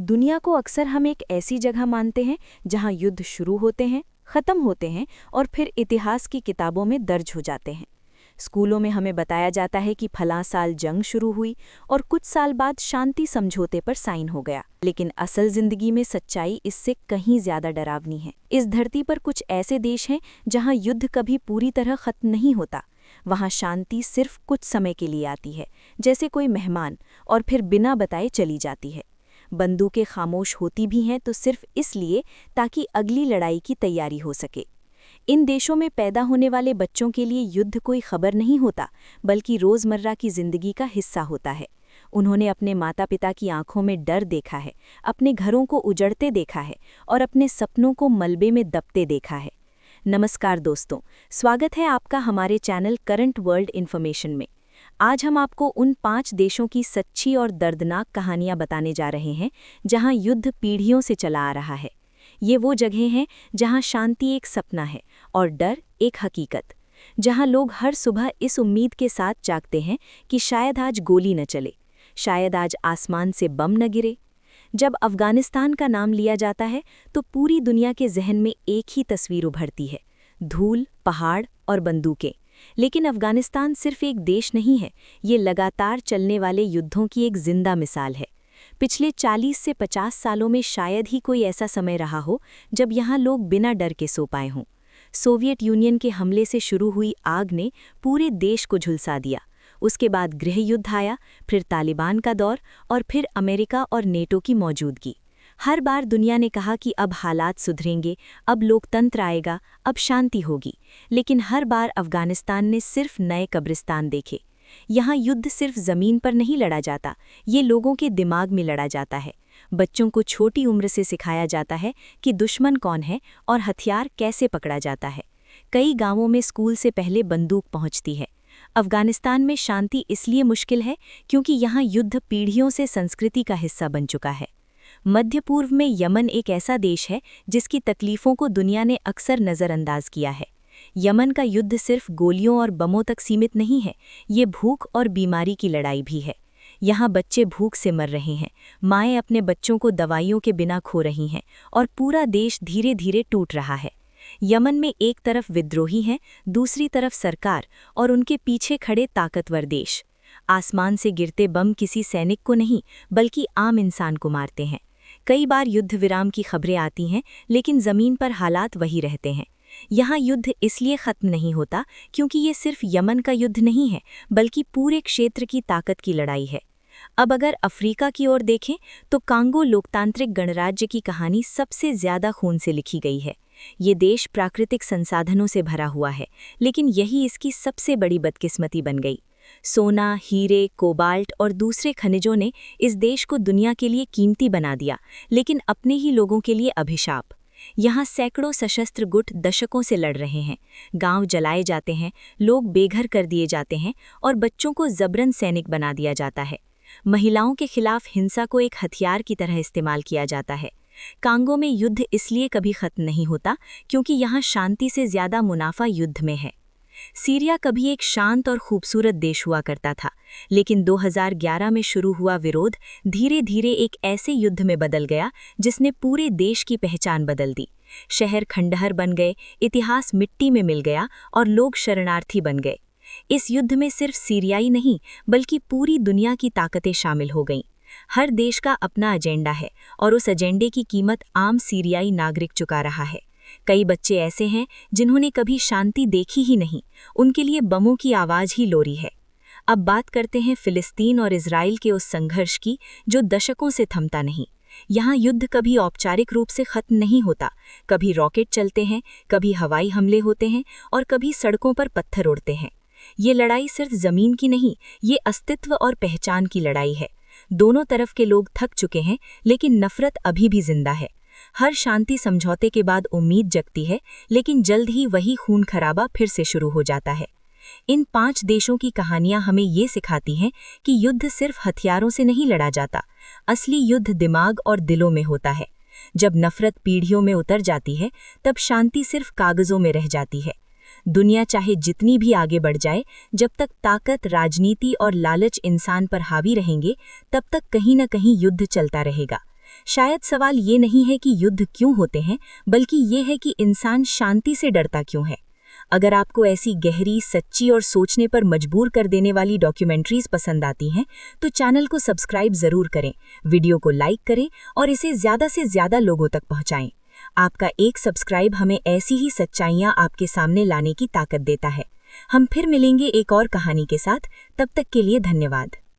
दुनिया को अक्सर हम एक ऐसी जगह मानते हैं जहां युद्ध शुरू होते हैं, ख़त्म होते हैं और फिर इतिहास की किताबों में दर्ज हो जाते हैं। स्कूलों में हमें बताया जाता है कि फलां साल जंग शुरू हुई और कुछ साल बाद शांति समझौते पर साइन हो गया। लेकिन असल जिंदगी में सच्चाई इससे कहीं ज्यादा डरावनी है। इस धरती पर कुछ ऐसे देश हैं जहां युद्ध कभी पूरी तरह खत्म नहीं होता। वहां शांति सिर्फ कुछ समय के लिए आती है, जैसे कोई मेहमान, और फिर बिना बताए चली जाती है। बंदूकें खामोश होती भी हैं तो सिर्फ इसलिए ताकि अगली लड़ाई की तैयारी हो सके। इन देशों में पैदा होने वाले बच्चों के लिए युद्ध कोई खबर नहीं होता, बल्कि रोज़मर्रा की जिंदगी का हिस्सा होता है। उन्होंने अपने माता पिता की आंखों में डर देखा है, अपने घरों को उजड़ते देखा है और अपने सपनों को मलबे में दबते देखा है। नमस्कार दोस्तों, स्वागत है आपका हमारे चैनल करंट वर्ल्ड इन्फॉर्मेशन में। आज हम आपको उन 5 देशों की सच्ची और दर्दनाक कहानियां बताने जा रहे हैं जहां युद्ध पीढ़ियों से चला आ रहा है। ये वो जगह हैं जहां शांति एक सपना है और डर एक हकीकत, जहां लोग हर सुबह इस उम्मीद के साथ जागते हैं कि शायद आज गोली न चले, शायद आज आसमान से बम न गिरे। जब अफगानिस्तान का नाम लिया जाता है तो पूरी दुनिया के जहन में एक ही तस्वीर उभरती है, धूल, पहाड़ और बंदूकें। लेकिन अफगानिस्तान सिर्फ एक देश नहीं है, ये लगातार चलने वाले युद्धों की एक जिंदा मिसाल है। पिछले 40 से 50 सालों में शायद ही कोई ऐसा समय रहा हो जब यहाँ लोग बिना डर के सो पाए हों। सोवियत यूनियन के हमले से शुरू हुई आग ने पूरे देश को झुलसा दिया। उसके बाद गृह युद्ध आया, फिर तालिबान का दौर और फिर अमेरिका और नेटो की मौजूदगी। हर बार दुनिया ने कहा कि अब हालात सुधरेंगे, अब लोकतंत्र आएगा, अब शांति होगी। लेकिन हर बार अफगानिस्तान ने सिर्फ नए कब्रिस्तान देखे। यहाँ युद्ध सिर्फ ज़मीन पर नहीं लड़ा जाता, ये लोगों के दिमाग में लड़ा जाता है। बच्चों को छोटी उम्र से सिखाया जाता है कि दुश्मन कौन है और हथियार कैसे पकड़ा जाता है। कई गांवों में स्कूल से पहले बंदूक पहुंचती है। अफगानिस्तान में शांति इसलिए मुश्किल है क्योंकि यहाँ युद्ध पीढ़ियों से संस्कृति का हिस्सा बन चुका है। मध्य पूर्व में यमन एक ऐसा देश है जिसकी तकलीफ़ों को दुनिया ने अक्सर नज़रअंदाज किया है। यमन का युद्ध सिर्फ गोलियों और बमों तक सीमित नहीं है, ये भूख और बीमारी की लड़ाई भी है। यहाँ बच्चे भूख से मर रहे हैं, माएँ अपने बच्चों को दवाइयों के बिना खो रही हैं और पूरा देश धीरे धीरे टूट रहा है। यमन में एक तरफ विद्रोही हैं, दूसरी तरफ सरकार और उनके पीछे खड़े ताकतवर देश। आसमान से गिरते बम किसी सैनिक को नहीं, बल्कि आम इंसान को मारते हैं। कई बार युद्ध विराम की खबरें आती हैं, लेकिन ज़मीन पर हालात वही रहते हैं। यहाँ युद्ध इसलिए ख़त्म नहीं होता क्योंकि ये सिर्फ यमन का युद्ध नहीं है, बल्कि पूरे क्षेत्र की ताकत की लड़ाई है। अब अगर अफ्रीका की ओर देखें तो कांगो लोकतांत्रिक गणराज्य की कहानी सबसे ज़्यादा खून से लिखी गई है। ये देश प्राकृतिक संसाधनों से भरा हुआ है, लेकिन यही इसकी सबसे बड़ी बदकिस्मती बन गई। सोना, हीरे, कोबाल्ट और दूसरे खनिजों ने इस देश को दुनिया के लिए कीमती बना दिया, लेकिन अपने ही लोगों के लिए अभिशाप। यहाँ सैकड़ों सशस्त्र गुट दशकों से लड़ रहे हैं, गांव जलाए जाते हैं, लोग बेघर कर दिए जाते हैं और बच्चों को जबरन सैनिक बना दिया जाता है। महिलाओं के खिलाफ हिंसा को एक हथियार की तरह इस्तेमाल किया जाता है। कांगो में युद्ध इसलिए कभी खत्म नहीं होता क्योंकि यहाँ शांति से ज़्यादा मुनाफा युद्ध में है। सीरिया कभी एक शांत और खूबसूरत देश हुआ करता था, लेकिन 2011 में शुरू हुआ विरोध धीरे धीरे एक ऐसे युद्ध में बदल गया जिसने पूरे देश की पहचान बदल दी। शहर खंडहर बन गए, इतिहास मिट्टी में मिल गया और लोग शरणार्थी बन गए। इस युद्ध में सिर्फ सीरियाई नहीं, बल्कि पूरी दुनिया की ताकतें शामिल हो गईं। हर देश का अपना एजेंडा है और उस एजेंडे की कीमत आम सीरियाई नागरिक चुका रहा है। कई बच्चे ऐसे हैं जिन्होंने कभी शांति देखी ही नहीं, उनके लिए बमों की आवाज़ ही लोरी है। अब बात करते हैं फिलिस्तीन और इजराइल के उस संघर्ष की जो दशकों से थमता नहीं। यहाँ युद्ध कभी औपचारिक रूप से खत्म नहीं होता, कभी रॉकेट चलते हैं, कभी हवाई हमले होते हैं और कभी सड़कों पर पत्थर उड़ते हैं। ये लड़ाई सिर्फ ज़मीन की नहीं, ये अस्तित्व और पहचान की लड़ाई है। दोनों तरफ के लोग थक चुके हैं, लेकिन नफरत अभी भी जिंदा है। हर शांति समझौते के बाद उम्मीद जगती है, लेकिन जल्द ही वही खून खराबा फिर से शुरू हो जाता है। इन 5 देशों की कहानियां हमें ये सिखाती हैं कि युद्ध सिर्फ हथियारों से नहीं लड़ा जाता, असली युद्ध दिमाग और दिलों में होता है। जब नफरत पीढ़ियों में उतर जाती है, तब शांति सिर्फ कागजों में रह जाती है। दुनिया चाहे जितनी भी आगे बढ़ जाए, जब तक ताकत, राजनीति और लालच इंसान पर हावी रहेंगे, तब तक कहीं न कहीं युद्ध चलता रहेगा। शायद सवाल ये नहीं है कि युद्ध क्यों होते हैं, बल्कि ये है कि इंसान शांति से डरता क्यों है। अगर आपको ऐसी गहरी, सच्ची और सोचने पर मजबूर कर देने वाली डॉक्यूमेंट्रीज पसंद आती हैं, तो चैनल को सब्सक्राइब जरूर करें, वीडियो को लाइक करें और इसे ज़्यादा से ज़्यादा लोगों तक पहुंचाएं। आपका एक सब्सक्राइब हमें ऐसी ही सच्चाइयां आपके सामने लाने की ताकत देता है। हम फिर मिलेंगे एक और कहानी के साथ, तब तक के लिए धन्यवाद।